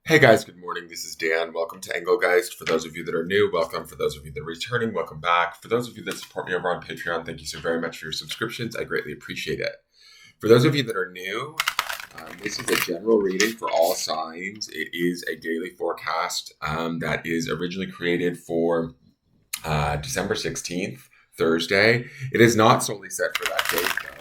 Hey guys, good morning. This is Dan. Welcome to Engelgeist. For those of you that are new, welcome. For those of you that are returning, welcome back. For those of you that support me over on Patreon, thank you so very much for your subscriptions. I greatly appreciate it. For those of you that are new, this is a general reading for all signs. It is a daily forecast that is originally created for December 16th, Thursday. It is not solely set for that date, though.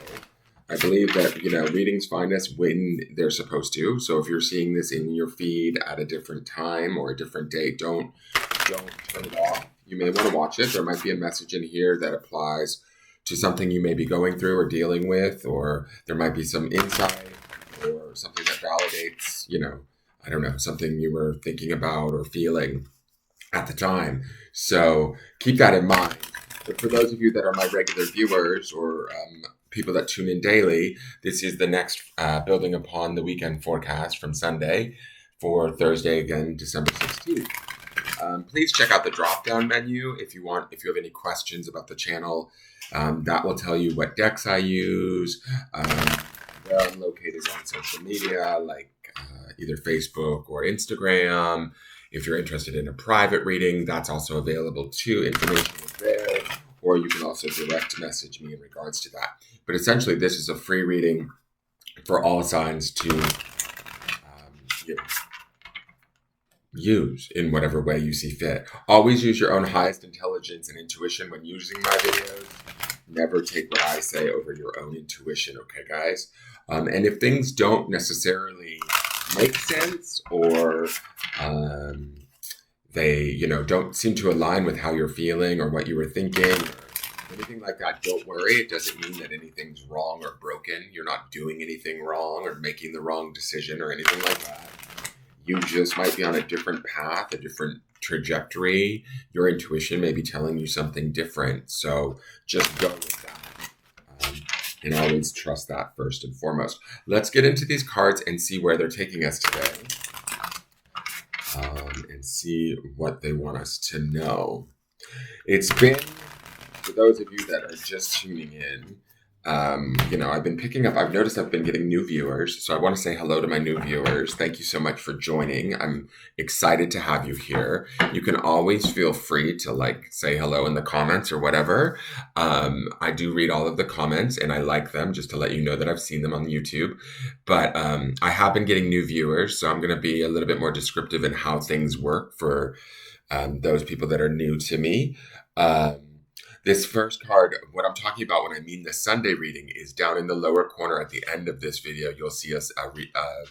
I believe that, readings find us when they're supposed to. So if you're seeing this in your feed at a different time or a different date, don't turn it off. You may want to watch it. There might be a message in here that applies to something you may be going through or dealing with, or there might be some insight or something that validates, I don't know, something you were thinking about or feeling at the time. So keep that in mind. But for those of you that are my regular viewers or people that tune in daily, this is the next building upon the weekend forecast from Sunday for Thursday, again, December 16th. Please check out the drop-down menu if you have any questions about the channel. That will tell you what decks I use, where I'm located on social media, like either Facebook or Instagram. If you're interested in a private reading, that's also available too. Information is there. Or you can also direct message me in regards to that. But essentially, this is a free reading for all signs to use in whatever way you see fit. Always use your own highest intelligence and intuition when using my videos. Never take what I say over your own intuition, okay, guys? And if things don't necessarily make sense or they, don't seem to align with how you're feeling or what you were thinking or anything like that, don't worry. It doesn't mean that anything's wrong or broken. You're not doing anything wrong or making the wrong decision or anything like that. You just might be on a different path, a different trajectory. Your intuition may be telling you something different. So just go with that. And always trust that first and foremost. Let's get into these cards and see where they're taking us today. And see what they want us to know. It's been, for those of you that are just tuning in, I've noticed I've been getting new viewers. So I want to say hello to my new viewers. Thank you so much for joining. I'm excited to have you here. You can always feel free to say hello in the comments or whatever. I do read all of the comments and I like them, just to let you know that I've seen them on YouTube. But I have been getting new viewers, so I'm going to be a little bit more descriptive in how things work for those people that are new to me. This first card, what I'm talking about when I mean the Sunday reading, is down in the lower corner at the end of this video. You'll see a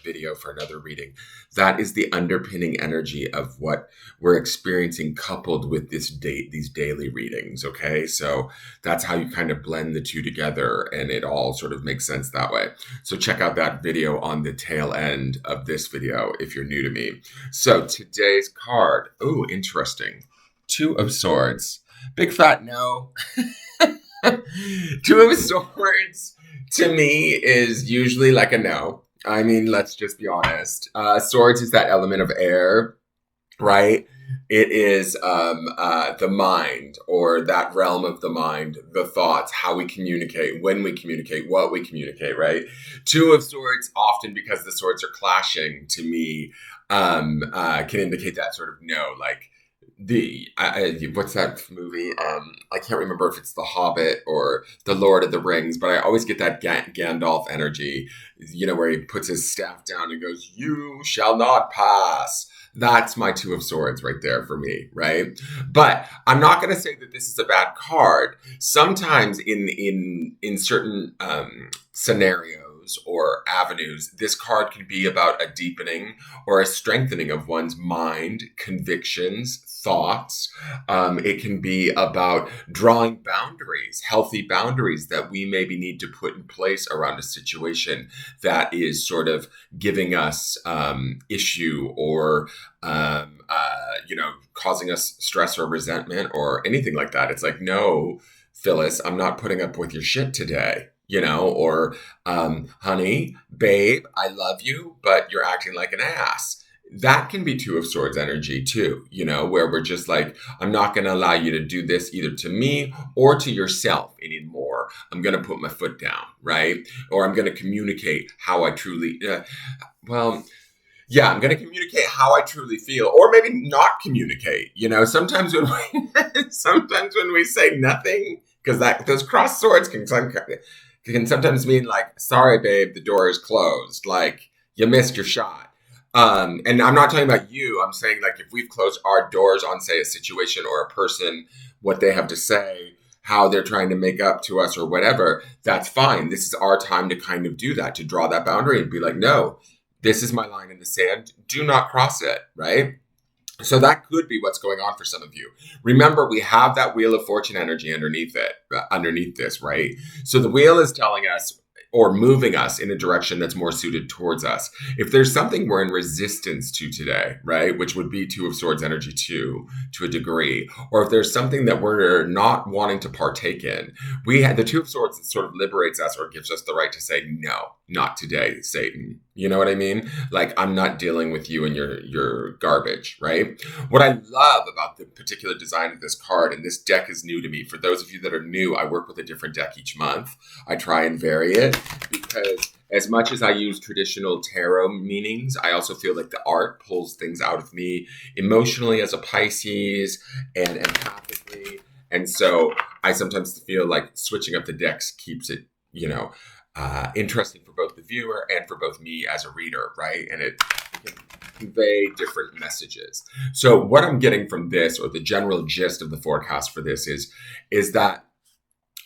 video for another reading. That is the underpinning energy of what we're experiencing coupled with these daily readings, okay? So that's how you kind of blend the two together and it all sort of makes sense that way. So check out that video on the tail end of this video if you're new to me. So today's card, ooh, interesting. Two of Swords. Big fat no. Two of Swords to me is usually like a no. I mean, let's just be honest. Swords is that element of air, right? It is the mind, or that realm of the mind, the thoughts, how we communicate, when we communicate, what we communicate, right? Two of Swords, often because the swords are clashing, to me, can indicate that sort of no, like, what's that movie? I can't remember if it's The Hobbit or The Lord of the Rings, but I always get that Gandalf energy, where he puts his staff down and goes, "You shall not pass." That's my Two of Swords right there for me, right? But I'm not going to say that this is a bad card. Sometimes in certain scenarios or avenues, this card can be about a deepening or a strengthening of one's mind, convictions, thoughts. It can be about drawing boundaries, healthy boundaries that we maybe need to put in place around a situation that is sort of giving us issue or causing us stress or resentment or anything like that. It's like, no, Phyllis, I'm not putting up with your shit today. Or honey, babe, I love you, but you're acting like an ass. That can be Two of Swords energy too, where we're just like, I'm not going to allow you to do this either to me or to yourself anymore. I'm going to put my foot down, right? Or I'm going to communicate how I truly, Yeah, I'm going to communicate how I truly feel, or maybe not communicate. Sometimes when sometimes when we say nothing, because that those crossed swords can sometimes mean like, sorry, babe, the door is closed. Like you missed your shot. And I'm not talking about you. I'm saying like if we've closed our doors on, say, a situation or a person, what they have to say, how they're trying to make up to us or whatever, that's fine. This is our time to kind of do that, to draw that boundary and be like, no, this is my line in the sand. Do not cross it, right? So that could be what's going on for some of you. Remember, we have that wheel of fortune energy underneath this, right? So the wheel is telling us or moving us in a direction that's more suited towards us. If there's something we're in resistance to today, right, which would be Two of Swords energy too, to a degree, or if there's something that we're not wanting to partake in, the Two of Swords sort of liberates us or gives us the right to say, no, not today, Satan. You know what I mean? Like, I'm not dealing with you and your garbage, right? What I love about the particular design of this card, and this deck is new to me. For those of you that are new, I work with a different deck each month. I try and vary it because as much as I use traditional tarot meanings, I also feel like the art pulls things out of me emotionally as a Pisces and empathically. And so I sometimes feel like switching up the decks keeps it, interesting for both the viewer and for both me as a reader, right? And it can convey different messages. So what I'm getting from this, or the general gist of the forecast for this, is that,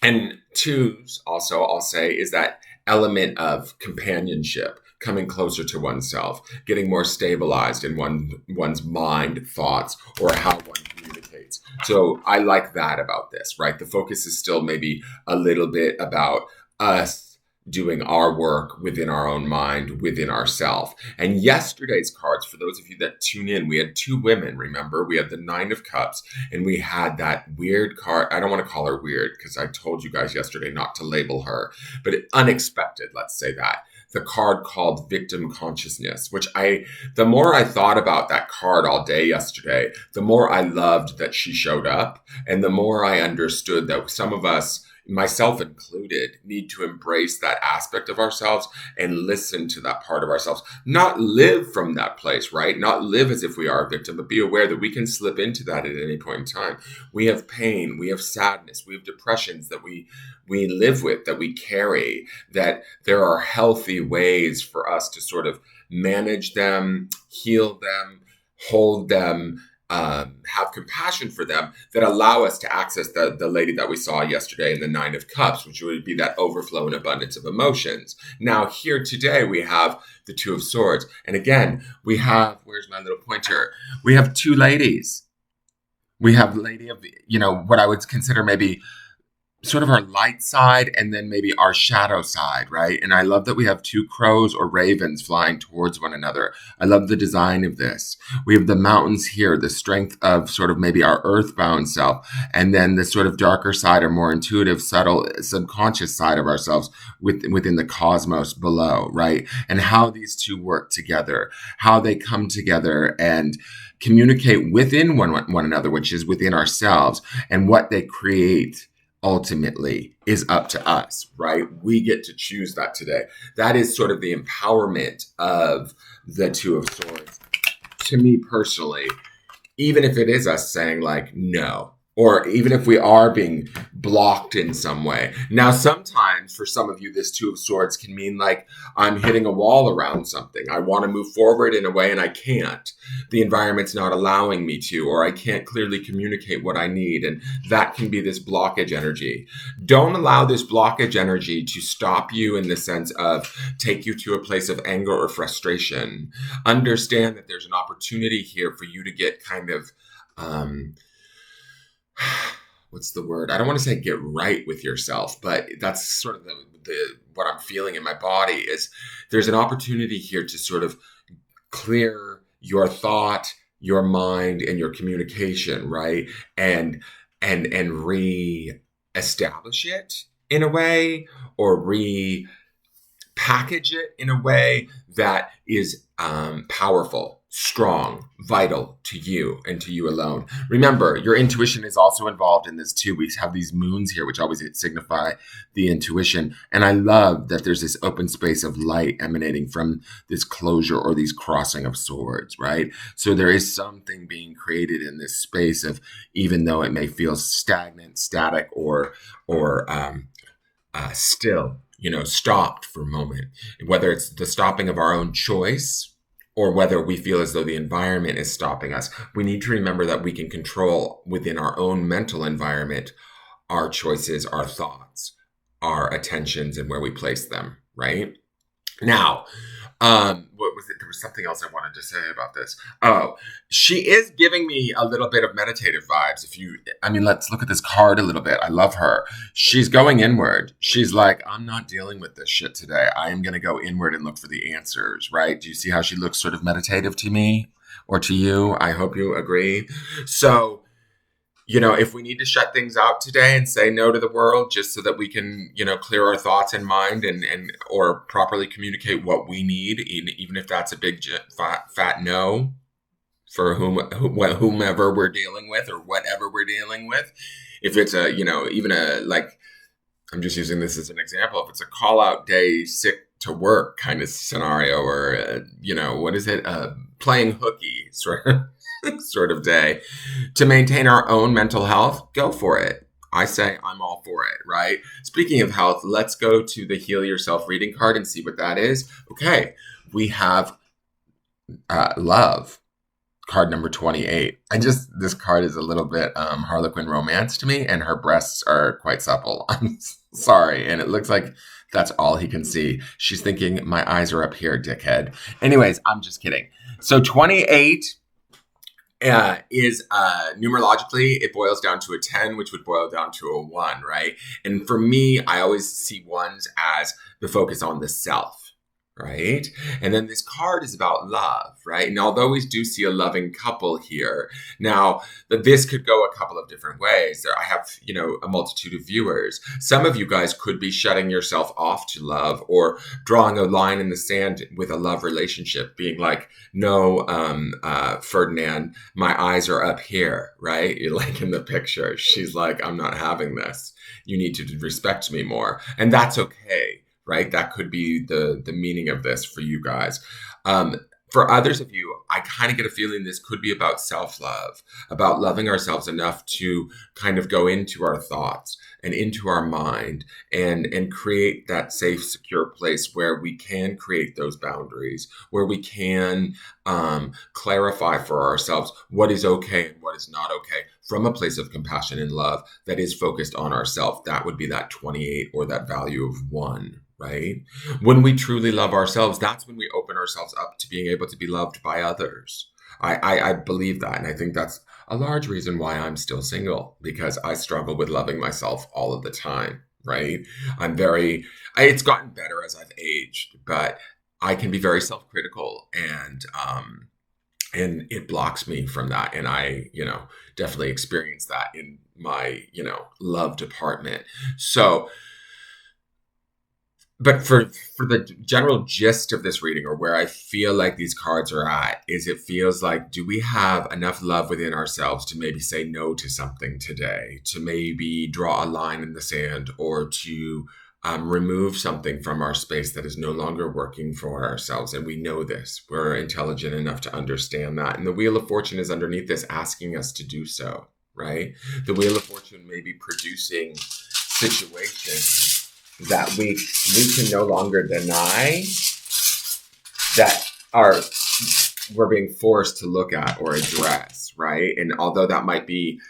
and twos also, I'll say, is that element of companionship, coming closer to oneself, getting more stabilized in one's mind, thoughts, or how one communicates. So I like that about this, right? The focus is still maybe a little bit about us doing our work within our own mind, within ourself. And yesterday's cards, for those of you that tune in, we had two women, remember? We had the Nine of Cups, and we had that weird card. I don't want to call her weird because I told you guys yesterday not to label her, but unexpected, let's say that. The card called Victim Consciousness, which the more I thought about that card all day yesterday, the more I loved that she showed up, and the more I understood that some of us, myself included, need to embrace that aspect of ourselves and listen to that part of ourselves. Not live from that place, right? Not live as if we are a victim, but be aware that we can slip into that at any point in time. We have pain, we have sadness, we have depressions that we live with, that we carry, that there are healthy ways for us to sort of manage them, heal them, hold them, have compassion for them, that allow us to access the lady that we saw yesterday in the Nine of Cups, which would be that overflow and abundance of emotions. Now here today we have the Two of Swords. And again, we have, where's my little pointer? We have two ladies. We have lady of, what I would consider maybe sort of our light side and then maybe our shadow side, right? And I love that we have two crows or ravens flying towards one another. I love the design of this. We have the mountains here, the strength of sort of maybe our earthbound self, and then the sort of darker side or more intuitive, subtle, subconscious side of ourselves within the cosmos below, right? And how these two work together, how they come together and communicate within one another, which is within ourselves, and what they create ultimately is up to us, right? We get to choose that today. That is sort of the empowerment of the Two of Swords. To me personally, even if it is us saying like, no, or even if we are being blocked in some way. Now, sometimes for some of you, this Two of Swords can mean like I'm hitting a wall around something. I want to move forward in a way and I can't. The environment's not allowing me to, or I can't clearly communicate what I need. And that can be this blockage energy. Don't allow this blockage energy to stop you in the sense of take you to a place of anger or frustration. Understand that there's an opportunity here for you to get kind of, what's the word? I don't want to say get right with yourself, but that's sort of the what I'm feeling in my body is there's an opportunity here to sort of clear your thought, your mind, and your communication, right? And re-establish it in a way, or repackage it in a way that is powerful strong, vital to you and to you alone. Remember, your intuition is also involved in this too. We have these moons here, which always signify the intuition. And I love that there's this open space of light emanating from this closure or these crossing of swords, right? So there is something being created in this space of, even though it may feel stagnant, static, or still, stopped for a moment, whether it's the stopping of our own choice or whether we feel as though the environment is stopping us. We need to remember that we can control within our own mental environment our choices, our thoughts, our attentions, and where we place them, right? Now, what was it? There was something else I wanted to say about this. Oh, she is giving me a little bit of meditative vibes. Let's look at this card a little bit. I love her. She's going inward. She's like, I'm not dealing with this shit today. I am going to go inward and look for the answers, right? Do you see how she looks sort of meditative to me or to you? I hope you agree. So, if we need to shut things out today and say no to the world just so that we can, clear our thoughts and mind and or properly communicate what we need, even if that's a big fat no for whomever we're dealing with or whatever we're dealing with. If it's I'm just using this as an example. If it's a call out day, sick to work kind of scenario, or, what is it? Playing hooky sort of day to maintain our own mental health, go for it. I say I'm all for it, right? Speaking of health, let's go to the Heal Yourself reading card and see what that is. Okay, we have love, card number 28. This card is a little bit Harlequin romance to me, and her breasts are quite supple. I'm sorry, and it looks like that's all he can see. She's thinking, my eyes are up here, dickhead. Anyways, I'm just kidding. So 28 is numerologically, it boils down to a 10, which would boil down to a 1, right? And for me, I always see ones as the focus on the self, right? And then this card is about love, right? And although we do see a loving couple here, now this could go a couple of different ways. I have, a multitude of viewers. Some of you guys could be shutting yourself off to love or drawing a line in the sand with a love relationship, being like, no, Ferdinand, my eyes are up here, right? You're like in the picture. She's like, I'm not having this. You need to respect me more. And that's okay. Right? That could be the meaning of this for you guys. For others of you, I kind of get a feeling this could be about self-love, about loving ourselves enough to kind of go into our thoughts and into our mind and create that safe, secure place where we can create those boundaries, where we can clarify for ourselves what is okay and what is not okay from a place of compassion and love that is focused on ourselves. That would be that 28 or that value of 1. Right? When we truly love ourselves, that's when we open ourselves up to being able to be loved by others. I believe that. And I think that's a large reason why I'm still single, because I struggle with loving myself all of the time. Right? It's gotten better as I've aged, but I can be very self-critical and it blocks me from that. And I, definitely experience that in my, love department. So, but for the general gist of this reading, or where I feel like these cards are at, is it feels like, do we have enough love within ourselves to maybe say no to something today, to maybe draw a line in the sand, or to remove something from our space that is no longer working for ourselves? And we know this. We're intelligent enough to understand that. And the Wheel of Fortune is underneath this, asking us to do so, right? The Wheel of Fortune may be producing situations that we can no longer deny, that we're being forced to look at or address, right? And although that might be,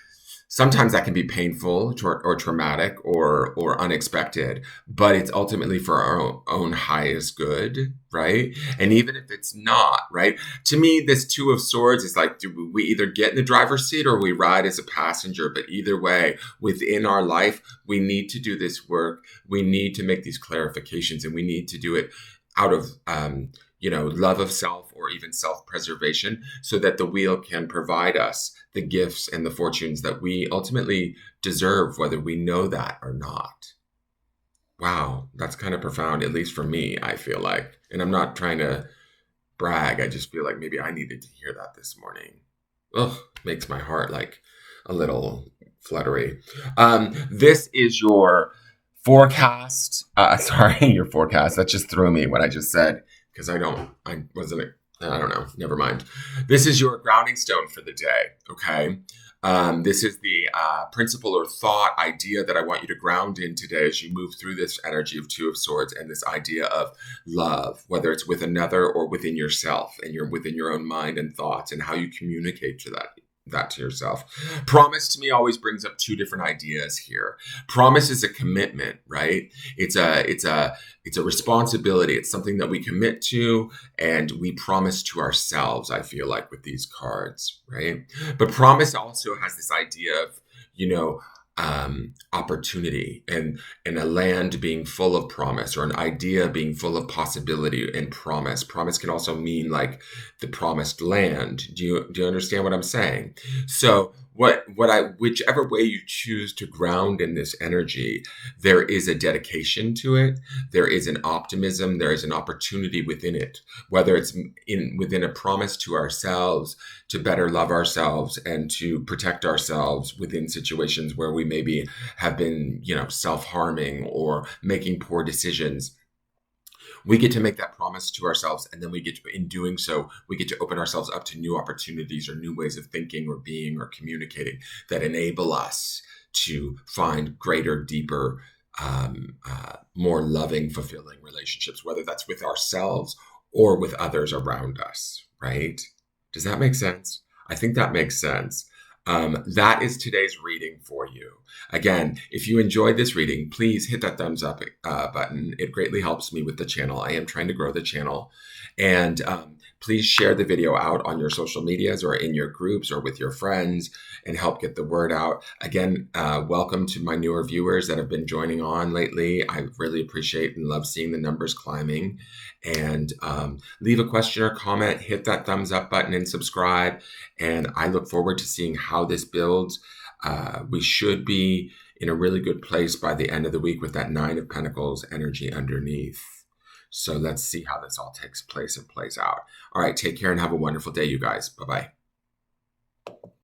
sometimes that can be painful or traumatic or unexpected, but it's ultimately for our own highest good, right? And even if it's not, right? To me, this Two of Swords is like, do we either get in the driver's seat or we ride as a passenger? But either way, within our life, we need to do this work. We need to make these clarifications, and we need to do it out of, love of self or even self-preservation, so that the wheel can provide us the gifts and the fortunes that we ultimately deserve, whether we know that or not. Wow, that's kind of profound, at least for me, I feel like. And I'm not trying to brag. I just feel like maybe I needed to hear that this morning. Ugh, makes my heart like a little fluttery. This is your forecast. Sorry, your forecast. That just threw me what I just said because I don't know. Never mind. This is your grounding stone for the day. Okay. This is the principle or thought idea that I want you to ground in today as you move through this energy of Two of Swords and this idea of love, whether it's with another or within yourself and you're within your own mind and thoughts and how you communicate to that to yourself. Promise to me always brings up two different ideas here. Promise is a commitment, right? It's a responsibility. It's something that we commit to and we promise to ourselves, I feel like, with these cards, right? But promise also has this idea of, opportunity and a land being full of promise, or an idea being full of possibility and promise. Promise can also mean like the promised land. Do you understand what I'm saying? So whichever way you choose to ground in this energy, there is a dedication to it. There is an optimism. There is an opportunity within it, whether it's within a promise to ourselves to better love ourselves and to protect ourselves within situations where we maybe have been, self-harming or making poor decisions. We get to make that promise to ourselves, and then in doing so, we get to open ourselves up to new opportunities or new ways of thinking or being or communicating that enable us to find greater, deeper, more loving, fulfilling relationships, whether that's with ourselves or with others around us, right? Does that make sense? I think that makes sense. That is today's reading for you. Again, if you enjoyed this reading, please hit that thumbs up button. It greatly helps me with the channel. I am trying to grow the channel. And please share the video out on your social medias or in your groups or with your friends and help get the word out. Again, welcome to my newer viewers that have been joining on lately. I really appreciate and love seeing the numbers climbing. And leave a question or comment, hit that thumbs up button and subscribe. And I look forward to seeing how this builds. We should be in a really good place by the end of the week with that Nine of Pentacles energy underneath. So let's see how this all takes place and plays out. All right, take care and have a wonderful day, you guys. Bye-bye.